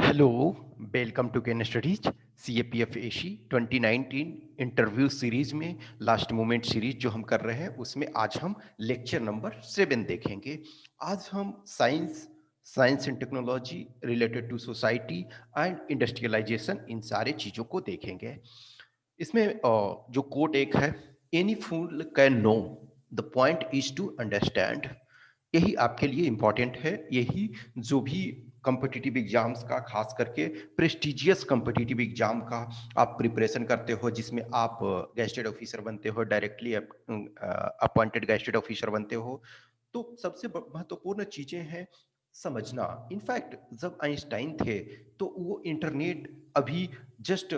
Hello, welcome to कैन studies CAPF AC 2019 interview series में last moment series जो हम कर रहे हैं उसमें आज हम लेक्चर नंबर 7 देखेंगे। आज हम science and technology related to society and industrialisation इन सारे चीज़ों को देखेंगे। इसमें जो कोट एक है, any fool can know, the point is to understand. यही आपके लिए इम्पॉर्टेंट है। यही जो भी कॉम्पिटिटिव एग्जाम्स का, खास करके प्रेस्टिजियस कॉम्पिटिटिव एग्जाम का आप प्रिपरेशन करते हो, जिसमें आप गैजेटेड ऑफिसर बनते हो, डायरेक्टली अपॉइंटेड गैजेटेड ऑफिसर बनते हो, तो सबसे महत्वपूर्ण चीजें हैं समझना। इनफैक्ट जब आइंस्टाइन थे तो वो इंटरनेट अभी जस्ट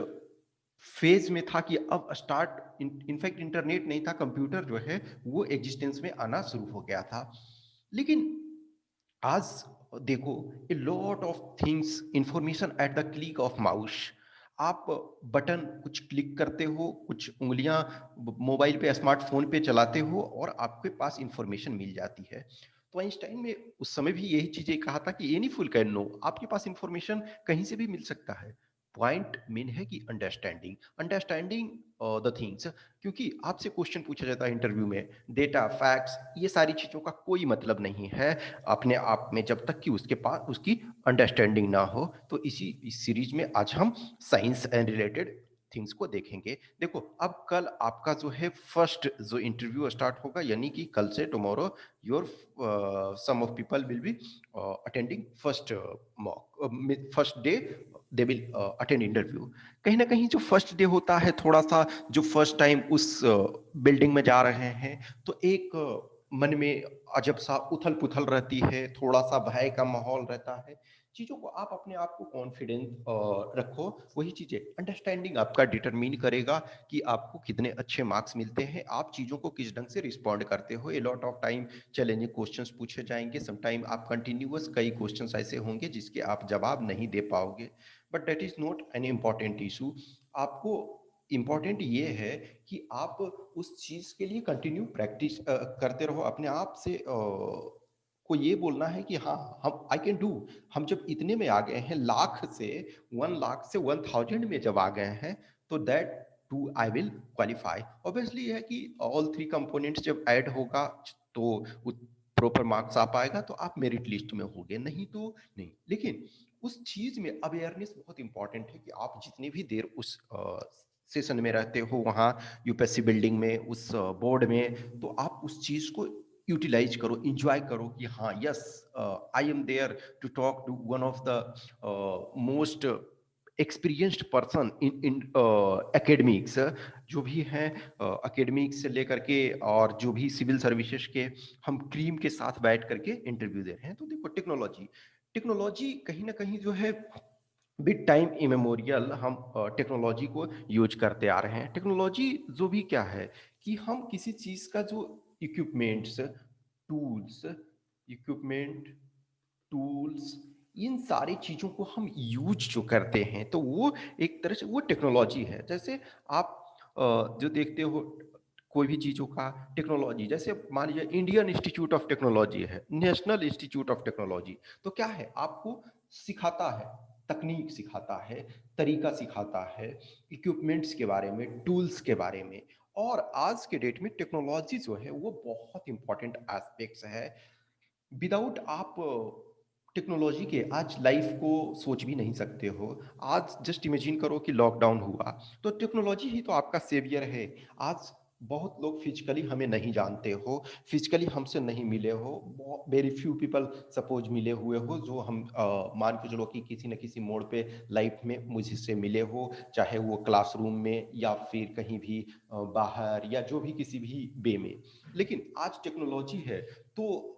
फेज में था कि अब स्टार्ट, इनफैक्ट इंटरनेट नहीं था, कंप्यूटर जो है वो एग्जिस्टेंस में आना शुरू हो गया था। लेकिन आज देखो, a lot of things, information at the click of mouse. आप बटन कुछ क्लिक करते हो, कुछ उंगलियां मोबाइल पे, स्मार्टफोन पे चलाते हो और आपके पास इंफॉर्मेशन मिल जाती है। तो आइंस्टाइन ने उस समय भी यही चीजें कहा था कि एनी फूल कैन नो, आपके पास इंफॉर्मेशन कहीं से भी मिल सकता है। पॉइंट मेन है कि अंडरस्टैंडिंग अंडरस्टैंडिंग द थिंग्स। क्योंकि आपसे क्वेश्चन पूछा जाता है इंटरव्यू में, डेटा, फैक्ट्स, ये सारी चीजों का कोई मतलब नहीं है अपने आप में, जब तक कि उसके पास उसकी अंडरस्टैंडिंग ना हो। तो इस सीरीज में आज हम साइंस एंड रिलेटेड थिंग्स को देखेंगे। देखो, अब कल आपका जो है फर्स्ट जो इंटरव्यू स्टार्ट होगा, यानी कि कल से tomorrow your some of people will be attending first mock, first day they will attend interview. कहीं ना कहीं जो फर्स्ट डे होता है, थोड़ा सा जो फर्स्ट टाइम उस बिल्डिंग में जा रहे हैं, तो एक मन में अजब सा उथल पुथल रहती है, थोड़ा सा भय का माहौल रहता है। चीजों को आप अपने आप को कॉन्फिडेंट रखो। वही चीजें, अंडरस्टैंडिंग आपका डिटरमिन करेगा कि आपको कितने अच्छे मार्क्स मिलते हैं, आप चीजों को किस ढंग से रिस्पॉन्ड करते हो। A lot of time challenging questions पूछे जाएंगे, समटाइम आप कंटिन्यूअस कई क्वेश्चंस ऐसे होंगे जिसके आप जवाब नहीं दे पाओगे, but that is not an important issue. आपको इम्पॉर्टेंट ये है कि आप उस चीज के लिए कंटिन्यू प्रैक्टिस करते रहो। अपने आप से को ये बोलना है कि हाँ, हम आई कैन डू। हम जब इतने में आ गए हैं, लाख से 1 लाख से 1000 में जब आ गए हैं, तो that to I will qualify. Obviously है कि ऑल थ्री कंपोनेंट्स जब ऐड होगा तो प्रॉपर मार्क्स आ पाएगा, तो आप मेरिट लिस्ट में होगे, नहीं तो नहीं। लेकिन उस चीज में अवेयरनेस बहुत इंपॉर्टेंट है कि आप जितनी भी देर उस सेशन में रहते हो, वहाँ यूपीएससी बिल्डिंग में, उस बोर्ड में, तो आप उस चीज को यूटिलाइज करो, इंजॉय करो कि हाँ, yes, I am there to talk to one of the most experienced person in academics. जो भी हैं एकेडमिक्स से लेकर के और जो भी सिविल सर्विसेज के, हम क्रीम के साथ बैठ करके इंटरव्यू दे रहे हैं। तो देखो, टेक्नोलॉजी टेक्नोलॉजी कहीं ना कहीं जो है विद टाइम इमेमोरियल हम टेक्नोलॉजी को यूज करते आ रहे हैं। टेक्नोलॉजी जो भी क्या है कि हम किसी चीज का जो इक्विपमेंट्स, टूल्स, इक्विपमेंट, टूल्स, इन सारी चीजों को हम यूज जो करते हैं, तो वो एक तरह से वो टेक्नोलॉजी है। जैसे आप जो देखते हो कोई भी चीजों का टेक्नोलॉजी, जैसे मान लीजिए इंडियन इंस्टीट्यूट ऑफ टेक्नोलॉजी है, नेशनल इंस्टीट्यूट ऑफ टेक्नोलॉजी, तो क्या है, आपको सिखाता है, तकनीक सिखाता है, तरीका सिखाता है, इक्विपमेंट्स के बारे में, टूल्स के बारे में। और आज के डेट में टेक्नोलॉजी जो है वो बहुत इंपॉर्टेंट एस्पेक्ट्स है। विदाउट आप टेक्नोलॉजी के आज लाइफ को सोच भी नहीं सकते हो। आज जस्ट इमेजिन करो कि लॉकडाउन हुआ, तो टेक्नोलॉजी ही तो आपका सेवियर है। आज बहुत लोग फिजिकली हमें नहीं जानते हो, फिजिकली हमसे नहीं मिले हो, वेरी फ्यू पीपल सपोज मिले हुए हो, जो हम मान के चलो कि किसी न किसी मोड़ पे लाइफ में मुझसे मिले हो, चाहे वो क्लासरूम में या फिर कहीं भी बाहर, या जो भी किसी भी वे में। लेकिन आज टेक्नोलॉजी है, तो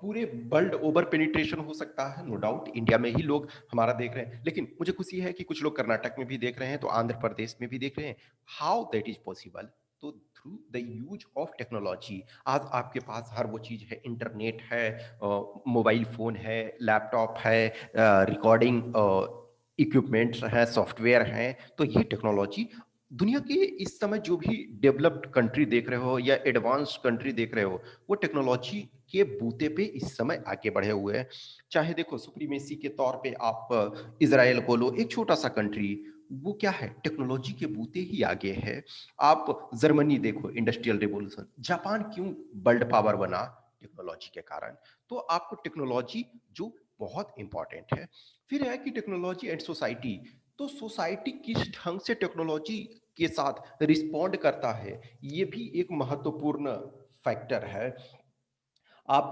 पूरे वर्ल्ड ओवर पेनिट्रेशन हो सकता है, नो डाउट इंडिया में ही लोग हमारा देख रहे हैं, लेकिन मुझे खुशी है कि कुछ लोग कर्नाटक में भी देख रहे हैं, तो आंध्र प्रदेश में भी देख रहे हैं। How that is possible? तो through the use of technology आज आपके पास हर वो चीज है, इंटरनेट है, मोबाइल फोन है, लैपटॉप है, रिकॉर्डिंग इक्विपमेंट्स हैं, सॉफ्टवेयर हैं। तो ये टेक्नोलॉजी दुनिया के इस समय जो भी डेवलप्ड कंट्री देख रहे हो या एडवांस कंट्री देख रहे हो, वो टेक्नोलॉजी के बूते पे इस समय आगे बढ़े हुए हैं। चाहे देखो सुप्रीमेसी के तौर पे आप इज़राइल को लो, एक छोटा-सा कंट्री, वो क्या है टेक्नोलॉजी के बूते ही आगे है। आप जर्मनी देखो इंडस्ट्रियल रिवॉल्यूशन, जापान क्यों वर्ल्ड पावर बना? टेक्नोलॉजी के कारण। तो आपको टेक्नोलॉजी जो बहुत इंपॉर्टेंट है। फिर है कि टेक्नोलॉजी एंड सोसाइटी, तो सोसाइटी किस ढंग से टेक्नोलॉजी के साथ रिस्पॉन्ड करता है, ये भी एक महत्वपूर्ण फैक्टर है। आप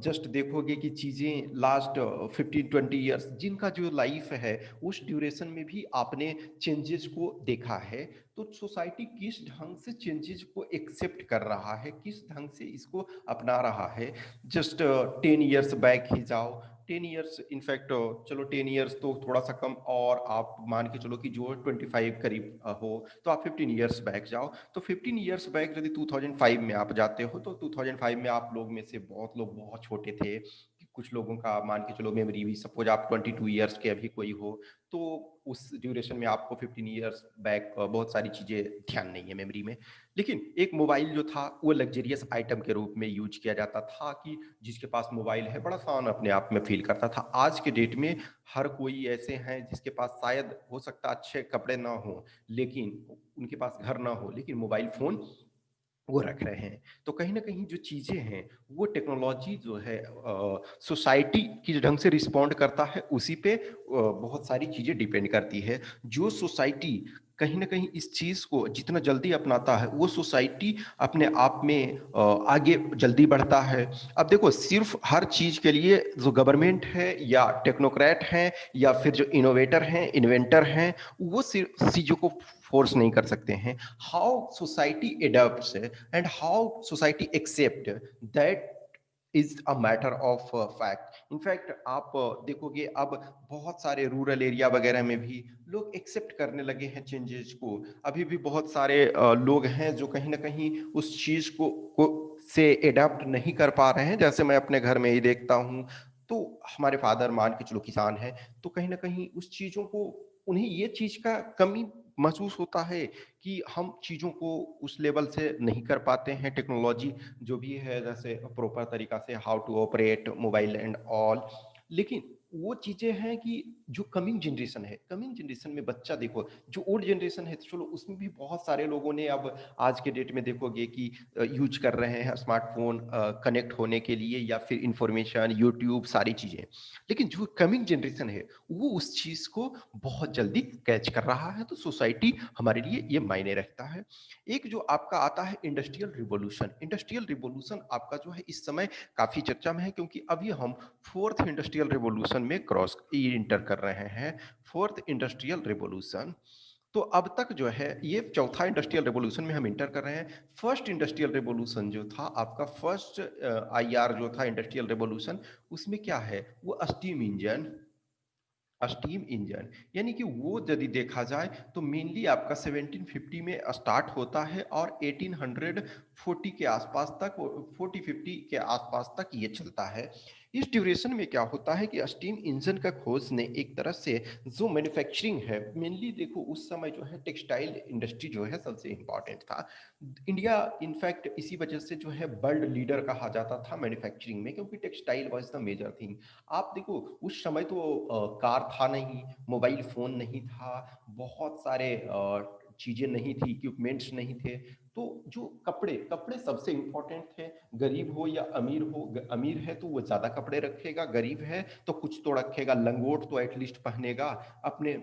जस्ट देखोगे कि चीज़ें लास्ट 15-20 ईयर्स जिनका जो लाइफ है, उस ड्यूरेशन में भी आपने चेंजेस को देखा है। तो सोसाइटी किस ढंग से चेंजेस को एक्सेप्ट कर रहा है, किस ढंग से इसको अपना रहा है। जस्ट 10 ईयर्स बैक ही जाओ, 10 ईयर्स इनफैक्ट, चलो 10 ईयर्स तो थोड़ा सा कम, और आप मान के चलो कि जो 25 करीब हो, तो आप 15 ईयर्स बैक जाओ। तो 15 ईयर्स बैक यदि 2005 में आप जाते हो, तो 2005 में आप लोग में से बहुत लोग बहुत छोटे थे। कुछ लोगों का मान के चलो मेमोरी भी, सपोज आप 22 ईयर्स के अभी कोई हो, तो उस ड्यूरेशन में आपको 15 ईयर्स बैक बहुत सारी चीज़ें ध्यान नहीं है मेमोरी में। लेकिन एक मोबाइल जो था वो लग्जरियस आइटम के रूप में यूज किया जाता था, कि जिसके पास मोबाइल है बड़ा शान अपने आप में फील करता था। आज के डेट में हर कोई ऐसे हैं जिसके पास शायद हो सकता अच्छे कपड़े ना हो, लेकिन उनके पास घर ना हो, लेकिन मोबाइल फ़ोन वो रख रहे हैं। तो कहीं न कहीं जो चीज़ें हैं, वो टेक्नोलॉजी जो है सोसाइटी किस ढंग से रिस्पॉन्ड करता है, उसी पे बहुत सारी चीज़ें डिपेंड करती है। जो सोसाइटी कहीं न कहीं इस चीज़ को जितना जल्दी अपनाता है, वो सोसाइटी अपने आप में आगे जल्दी बढ़ता है। अब देखो सिर्फ़ हर चीज़ के लिए जो गवर्नमेंट है या टेक्नोक्रेट हैं या फिर जो इनोवेटर हैं, इन्वेंटर हैं, वो सिर्फ़ चीज़ों को फ़ोर्स नहीं कर सकते हैं। How society adapts and how society accept, that is a matter of fact. In fact आप देखोगे अब बहुत सारे रूरल एरिया वगैरह में भी लोग एक्सेप्ट करने लगे हैं चेंजेस को। अभी भी बहुत सारे लोग हैं जो कहीं ना कहीं उस चीज को से एडाप्ट नहीं कर पा रहे हैं। जैसे मैं अपने घर में ही देखता हूँ, तो हमारे फादर मान के चलो किसान है, तो कहीं ना कहीं उस चीजों को, उन्हें ये चीज का कमी महसूस होता है कि हम चीज़ों को उस लेवल से नहीं कर पाते हैं। टेक्नोलॉजी जो भी है जैसे प्रॉपर तरीका से how to operate mobile and all, लेकिन वो चीज़ें हैं कि जो कमिंग जनरेशन में बच्चा देखो, जो ओल्ड जनरेशन है तो चलो उसमें भी बहुत सारे लोगों ने अब आज के डेट में देखोगे कि यूज कर रहे हैं स्मार्टफोन कनेक्ट होने के लिए या फिर इंफॉर्मेशन यूट्यूब सारी चीज़ें। लेकिन जो कमिंग जनरेशन है वो उस चीज़ को बहुत जल्दी कैच कर रहा है, तो सोसाइटी हमारे लिए ये मायने रखता है। एक जो आपका आता है इंडस्ट्रियल रिवॉल्यूशन आपका जो है इस समय काफ़ी चर्चा में है, क्योंकि अभी हम फोर्थ इंडस्ट्रियल रिवॉल्यूशन में क्रॉस इंटर कर रहे हैं। फोर्थ इंडस्ट्रियल रिवॉल्यूशन, तो अब तक जो है ये चौथा इंडस्ट्रियल रिवॉल्यूशन में हम इंटर कर रहे हैं। फर्स्ट इंडस्ट्रियल रिवॉल्यूशन जो था आपका, फर्स्ट आईआर जो था इंडस्ट्रियल रिवॉल्यूशन, उसमें क्या है, वो स्टीम इंजन, यानी कि वो यदि देखा जाए तो मेनली आपका 1750 में स्टार्ट होता है और 1840 के आसपास तक, 40-50 के आसपास तक ये चलता है। इस ड्यूरेशन में क्या होता है कि स्टीम इंजन का खोज ने एक तरह से जो मैन्युफैक्चरिंग है, मेनली देखो उस समय जो है टेक्सटाइल इंडस्ट्री जो है सबसे इम्पोर्टेंट था। इंडिया इनफैक्ट इसी वजह से जो है वर्ल्ड लीडर कहा जाता था मैन्युफैक्चरिंग में, क्योंकि textile was the major thing. आप देखो उस समय तो कार था नहीं, मोबाइल फ़ोन नहीं था, बहुत सारे चीज़ें नहीं थी, इक्विपमेंट्स नहीं थे। तो जो कपड़े कपड़े सबसे इम्पोर्टेंट थे। गरीब हो या अमीर हो, अमीर है तो वो ज़्यादा कपड़े रखेगा, गरीब है तो कुछ तो रखेगा, लंगोट तो एटलीस्ट पहनेगा, अपने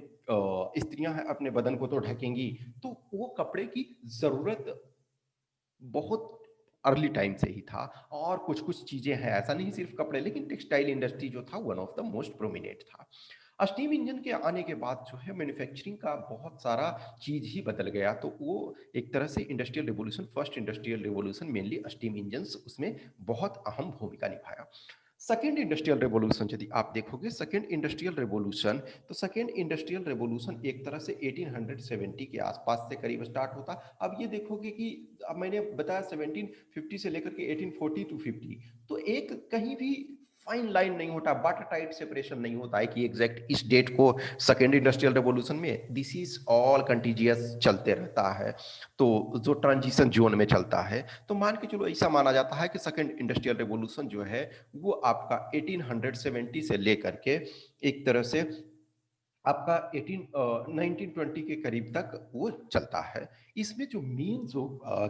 स्त्रियां हैं अपने बदन को तो ढकेंगी। तो वो कपड़े की ज़रूरत बहुत अर्ली टाइम से ही था। और कुछ-कुछ चीज़ें हैं, ऐसा नहीं सिर्फ़ कपड़े, लेकिन टेक्सटाइल इंडस्ट्री जो था one of the most prominent था। स्टीम इंजन के आने के बाद जो है मैन्युफैक्चरिंग का बहुत सारा चीज़ ही बदल गया, तो वो एक तरह से industrial revolution, first industrial revolution mainly steam engines उसमें बहुत अहम भूमिका निभाया। सेकंड इंडस्ट्रियल रिवॉल्यूशन यदि आप देखोगे, सेकंड इंडस्ट्रियल रिवॉल्यूशन, तो सेकंड इंडस्ट्रियल रिवॉल्यूशन एक तरह से 1870 के आसपास से करीब स्टार्ट होता। अब ये देखोगे कि अब मैंने बताया 1750 से लेकर के 1840 टू 50, तो एक कहीं भी फाइन लाइन नहीं होता, वाटर टाइट सेपरेशन नहीं होता है कि एग्जैक्ट इस डेट को सेकेंड इंडस्ट्रियल रेवोल्यूशन में, दिस इज ऑल कंटीजियस चलते रहता है। तो जो ट्रांजिशन जोन में चलता है, तो मान के चलो ऐसा माना जाता है कि सेकेंड इंडस्ट्रियल रेवोल्यूशन जो है वो आपका 1870 से लेकर के एक तरह से आपका 1920 के करीब तक वो चलता है। इसमें जो मेन जो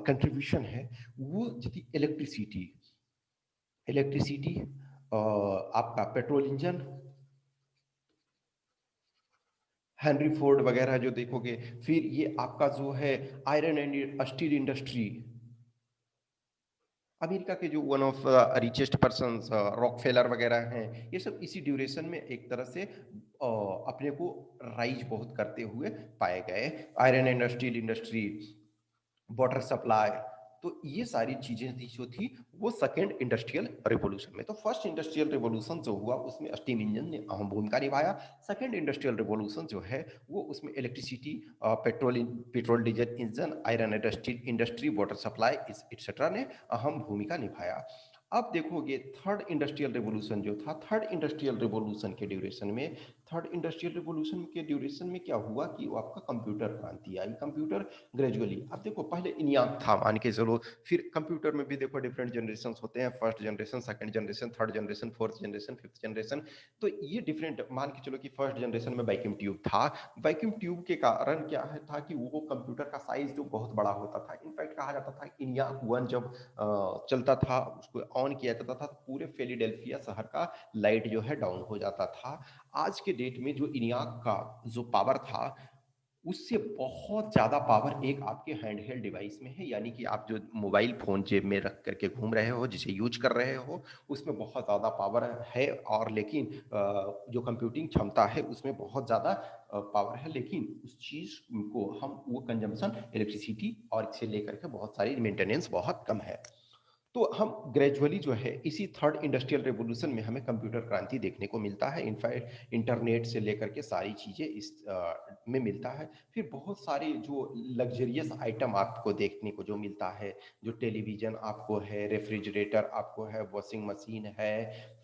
कंट्रीब्यूशन है वो थी इलेक्ट्रिसिटी। इलेक्ट्रिसिटी, आपका पेट्रोल इंजन, हेनरी फोर्ड वगैरह जो देखोगे, फिर ये आपका जो है iron and steel industry. America के जो one of richest person Rockefeller वगैरह हैं, ये सब इसी ड्यूरेशन में एक तरह से अपने को राइज बहुत करते हुए पाए गए। Iron and steel industry, water supply, तो ये सारी चीजें थी जो थी वो सेकेंड इंडस्ट्रियल रिवॉल्यूशन में। तो फर्स्ट इंडस्ट्रियल रिवॉल्यूशन जो हुआ उसमें स्टीम इंजन ने अहम भूमिका निभाया। सेकेंड इंडस्ट्रियल रिवॉल्यूशन जो है वो उसमें electricity, petrol diesel engine, iron and steel industry, water supply etcetera ने अहम भूमिका निभाया। अब देखोगे थर्ड इंडस्ट्रियल रिवॉल्यूशन जो था, थर्ड इंडस्ट्रियल रिवॉल्यूशन के ड्यूरेशन में, थर्ड इंडस्ट्रियल रिवॉल्यूशन के ड्यूरेशन में क्या हुआ कि वो आपका कंप्यूटर क्रांति आई। कंप्यूटर ग्रेजुअली, अब देखो पहले इनियाक था मान के चलो, फिर कंप्यूटर में भी देखो डिफरेंट जनरेशन होते हैं, first generation, second generation, third generation, fourth generation, fifth generation. तो ये डिफरेंट, मान के चलो कि फर्स्ट जनरेशन में वैक्यूम ट्यूब था। वैक्यूम ट्यूब के कारण क्या है था कि वो कंप्यूटर का साइज जो बहुत बड़ा होता था, इनफैक्ट कहा जाता था इनियाक वन जब चलता था, उसको ऑन किया जाता था तो पूरे फिलाडेल्फिया शहर का लाइट जो है डाउन हो जाता था। आज के डेट में जो इनियाक का जो पावर था उससे बहुत ज़्यादा पावर एक आपके हैंडहेल्ड डिवाइस में है, यानी कि आप जो मोबाइल फ़ोन जेब में रख करके घूम रहे हो, जिसे यूज कर रहे हो, उसमें बहुत ज़्यादा पावर है। और लेकिन जो कंप्यूटिंग क्षमता है उसमें बहुत ज़्यादा पावर है, लेकिन उस चीज़ को हम वो कंजम्पशन इलेक्ट्रिसिटी और इसे लेकर के बहुत सारी मेंटेनेंस बहुत कम है। तो हम ग्रेजुअली जो है इसी थर्ड इंडस्ट्रियल रेवोल्यूशन में हमें कंप्यूटर क्रांति देखने को मिलता है। इनफैक्ट इंटरनेट से लेकर के सारी चीज़ें इस में मिलता है। फिर बहुत सारे जो लग्जरियस आइटम आपको देखने को जो मिलता है, जो टेलीविज़न आपको है, रेफ्रिजरेटर आपको है, वॉशिंग मशीन है,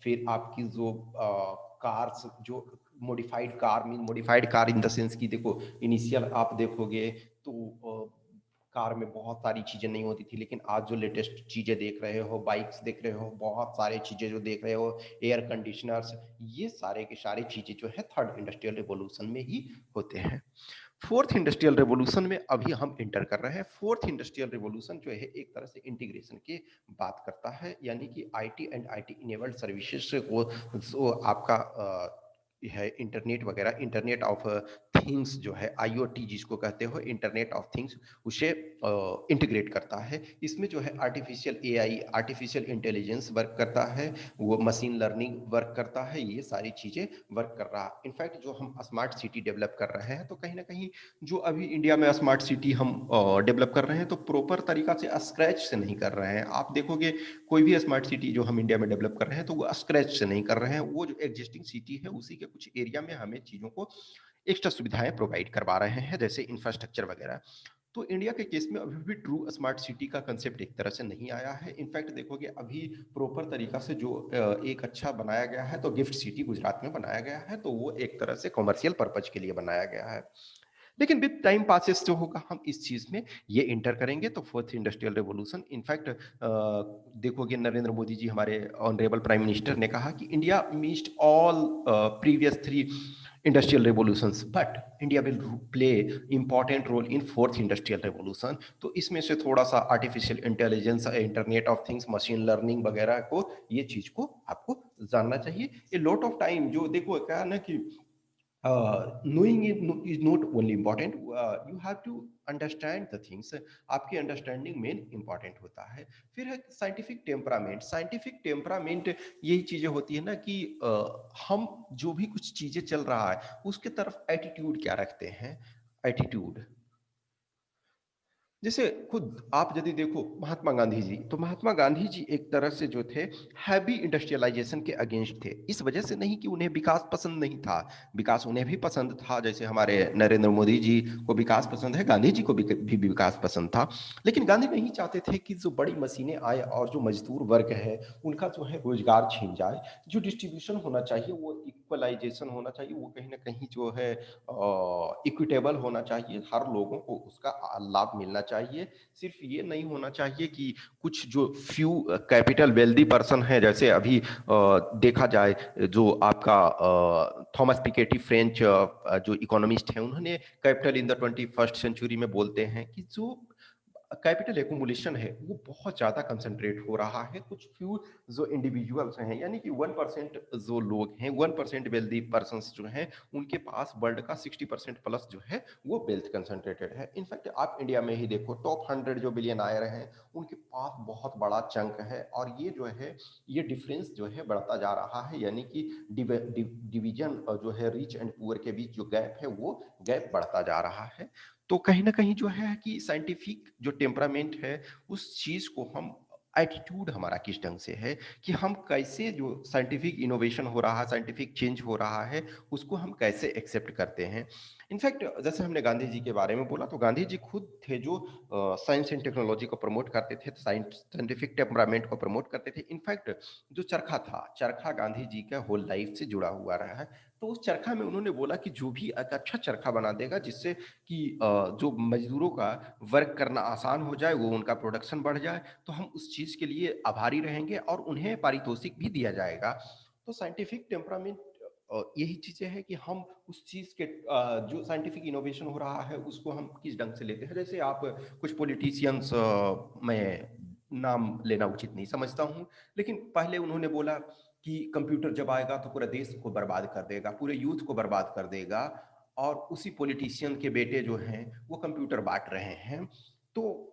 फिर आपकी जो कार्स, जो modified car in the sense कि देखो इनिशियल आप देखोगे तो कार में बहुत सारी चीज़ें नहीं होती थी, लेकिन आज जो लेटेस्ट चीज़ें देख रहे हो, बाइक्स देख रहे हो, बहुत सारे चीज़ें जो देख रहे हो, एयर कंडीशनर्स, ये सारे के सारी चीज़ें जो है थर्ड इंडस्ट्रियल रिवॉल्यूशन में ही होते हैं। फोर्थ इंडस्ट्रियल रिवॉल्यूशन में अभी हम इंटर कर रहे हैं। फोर्थ इंडस्ट्रियल रिवॉल्यूशन जो है एक तरह से इंटीग्रेशन की बात करता है, यानी कि IT and IT enabled services को जो आपका है इंटरनेट वगैरह, इंटरनेट ऑफ थिंग्स जो है, आईओटी जिसको कहते हो, इंटरनेट ऑफ थिंग्स, उसे इंटीग्रेट करता है। इसमें जो है artificial AI, artificial intelligence work करता है, वो मशीन लर्निंग वर्क करता है, ये सारी चीज़ें वर्क कर रहा है। इनफैक्ट जो हम स्मार्ट सिटी डेवलप कर रहे हैं, तो कहीं ना कहीं जो अभी इंडिया में स्मार्ट सिटी हम डेवलप कर रहे हैं तो प्रॉपर तरीका से स्क्रैच से नहीं कर रहे हैं। आप देखोगे कोई भी स्मार्ट सिटी जो हम इंडिया में डेवलप कर रहे हैं तो वो स्क्रैच से नहीं कर रहे हैं, वो जो एग्जिस्टिंग सिटी है उसी के कुछ एरिया में हमें चीज़ों को एक्स्ट्रा सुविधाएं प्रोवाइड करवा रहे हैं, जैसे इंफ्रास्ट्रक्चर वगैरह। तो इंडिया के केस में अभी भी ट्रू स्मार्ट सिटी का कंसेप्ट एक तरह से नहीं आया है। इनफैक्ट देखोगे अभी प्रॉपर तरीका से जो एक अच्छा बनाया गया है, तो गिफ्ट सिटी गुजरात में बनाया गया है, तो वो एक तरह से कॉमर्शियल पर्पज के लिए बनाया गया है। लेकिन विद टाइम पासिस जो होगा हम इस चीज में ये इंटर करेंगे। तो फोर्थ इंडस्ट्रियल रेवोल्यूशन, इनफैक्ट देखोगे नरेंद्र मोदी जी हमारे ऑनरेबल प्राइम मिनिस्टर ने कहा कि India missed all previous three industrial revolutions but India will play important role in fourth industrial revolution. तो इसमें से थोड़ा सा artificial intelligence, internet of things, machine learning वगैरह को, ये चीज को आपको जानना चाहिए। ए लॉट ऑफ टाइम जो देखो क्या है ना कि knowing it is not only important, you have to understand the things। आपकी अंडरस्टैंडिंग मेन इंपॉर्टेंट होता है। फिर है साइंटिफिक टेम्परामेंट। साइंटिफिक टेम्परामेंट यही चीजें होती है ना कि हम जो भी कुछ चीजें चल रहा है उसके तरफ एटीट्यूड क्या रखते हैं। एटीट्यूड, जैसे खुद आप यदि देखो महात्मा गांधी जी, तो महात्मा गांधी जी एक तरह से जो थे हैवी इंडस्ट्रियलाइजेशन के अगेंस्ट थे। इस वजह से नहीं कि उन्हें विकास पसंद नहीं था, विकास उन्हें भी पसंद था। जैसे हमारे नरेंद्र मोदी जी को विकास पसंद है, गांधी जी को भी विकास पसंद था। लेकिन गांधी नहीं चाहते थे कि जो बड़ी मशीनें आए और जो मजदूर वर्ग है उनका जो है रोजगार छीन जाए। जो डिस्ट्रीब्यूशन होना चाहिए वो इक्वलाइजेशन होना चाहिए, वो कहीं ना कहीं जो है इक्विटेबल होना चाहिए, हर लोगों को उसका लाभ मिलना चाहिए। सिर्फ ये नहीं होना चाहिए कि कुछ जो फ्यू कैपिटल वेल्दी पर्सन है, जैसे अभी देखा जाए जो आपका थॉमस पिकेटी फ्रेंच जो इकोनॉमिस्ट हैं, उन्होंने capital in the 21st century में बोलते हैं कि जो कैपिटल एकुमुलेशन है वो बहुत ज्यादा कंसंट्रेट हो रहा है कुछ फ्यू जो इंडिविजुअल्स हैं, यानी कि 1% जो लोग हैं, 1% वेल्दी पर्सन जो हैं, उनके पास वर्ल्ड का 60% प्लस जो है वो वेल्थ कंसंट्रेटेड है। इनफैक्ट आप इंडिया में ही देखो, टॉप 100 जो बिलियनायर हैं उनके पास बहुत बड़ा चंक है, और ये जो है ये डिफरेंस जो है बढ़ता जा रहा है, यानी कि डिवीजन जो है रिच एंड पुअर के बीच जो गैप है वो गैप बढ़ता जा रहा है। तो कहीं ना कहीं जो है कि साइंटिफिक जो टेम्परामेंट है उस चीज को हम, एटीट्यूड हमारा किस ढंग से है कि हम कैसे जो साइंटिफिक इनोवेशन हो रहा है, साइंटिफिक चेंज हो रहा है, उसको हम कैसे एक्सेप्ट करते हैं। इनफैक्ट जैसे हमने गांधी जी के बारे में बोला, तो गांधी जी खुद थे जो साइंस एंड टेक्नोलॉजी को प्रमोट करते थे, साइंटिफिक टेम्परामेंट को प्रमोट करते थे। इनफैक्ट जो चरखा था, चरखा गांधी जी का होल लाइफ से जुड़ा हुआ रहा है। तो उस चरखा में उन्होंने बोला कि जो भी एक अच्छा चरखा बना देगा जिससे कि जो मजदूरों का वर्क करना आसान हो जाए, वो उनका प्रोडक्शन बढ़ जाए, तो हम उस चीज के लिए आभारी रहेंगे और उन्हें पारितोषिक भी दिया जाएगा। तो साइंटिफिक टेम्परामेंट यही चीजें हैं कि हम उस चीज के जो साइंटिफिक इनोवेशन हो रहा है उसको हम किस ढंग से लेते हैं। जैसे आप कुछ पॉलिटिशियंस, मैं नाम लेना उचित नहीं समझता हूँ, लेकिन पहले उन्होंने बोला कि कंप्यूटर जब आएगा तो पूरे देश को बर्बाद कर देगा, पूरे यूथ को बर्बाद कर देगा, और उसी पॉलिटिशियन के बेटे जो हैं वो कंप्यूटर बांट रहे हैं। तो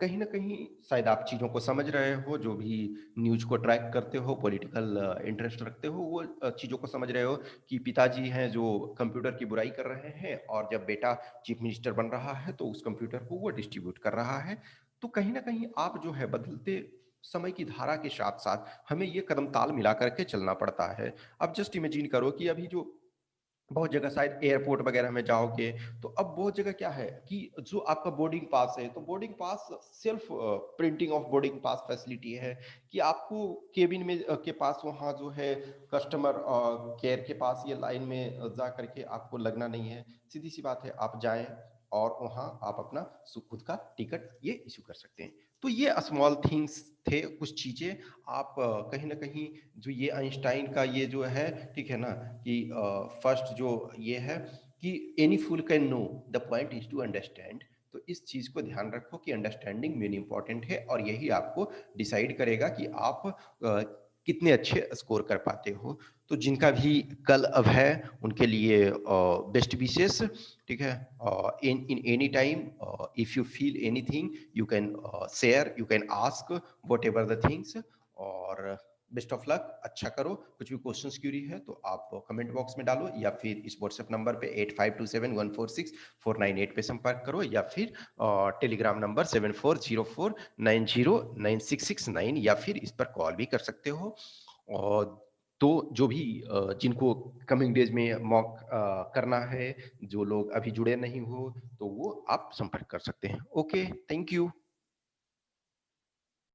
कहीं ना कहीं शायद आप चीज़ों को समझ रहे हो, जो भी न्यूज को ट्रैक करते हो, पॉलिटिकल इंटरेस्ट रखते हो, वो चीज़ों को समझ रहे हो कि पिताजी हैं जो कंप्यूटर की बुराई कर रहे हैं, और जब बेटा चीफ मिनिस्टर बन रहा है तो उस कंप्यूटर को वो डिस्ट्रीब्यूट कर रहा है। तो कहीं ना कहीं आप जो है बदलते समय की धारा के साथ साथ हमें ये कदम ताल मिला करके चलना पड़ता है। अब जस्ट इमेजिन करो कि अभी जो बहुत जगह शायद एयरपोर्ट वगैरह में जाओगे, तो अब बहुत जगह क्या है कि जो आपका बोर्डिंग पास है, तो boarding pass self printing of boarding pass facility है कि आपको केबिन में के पास वहाँ जो है कस्टमर केयर के पास ये लाइन में जा करके आपको लगना नहीं है। सीधी सी बात है, आप जाएं और वहाँ आप अपना खुद का टिकट ये इशू कर सकते हैं। तो ये स्मॉल थिंग्स थे, कुछ चीजें आप कहीं ना कहीं जो ये आइंस्टाइन का ये जो है, ठीक है ना, कि फर्स्ट जो ये है कि any fool can know, the point is to understand. तो इस चीज को ध्यान रखो कि अंडरस्टैंडिंग मेन इंपॉर्टेंट है, और यही आपको डिसाइड करेगा कि आप कितने अच्छे स्कोर कर पाते हो। तो जिनका भी कल अब है उनके लिए बेस्ट विशेस, ठीक है। In in any time if you feel anything you can share, you can ask whatever the things, और बेस्ट ऑफ लक, अच्छा करो। कुछ भी क्वेश्चंस क्यूरी है तो आप कमेंट बॉक्स में डालो, या फिर इस व्हाट्सएप नंबर पे 8527146498 पे संपर्क करो, या फिर टेलीग्राम नंबर 7404909669, या फिर इस पर कॉल भी कर सकते हो। और तो जो भी जिनको कमिंग डेज में मॉक करना है, जो लोग अभी जुड़े नहीं हो, तो वो आप संपर्क कर सकते हैं। Okay, thank you.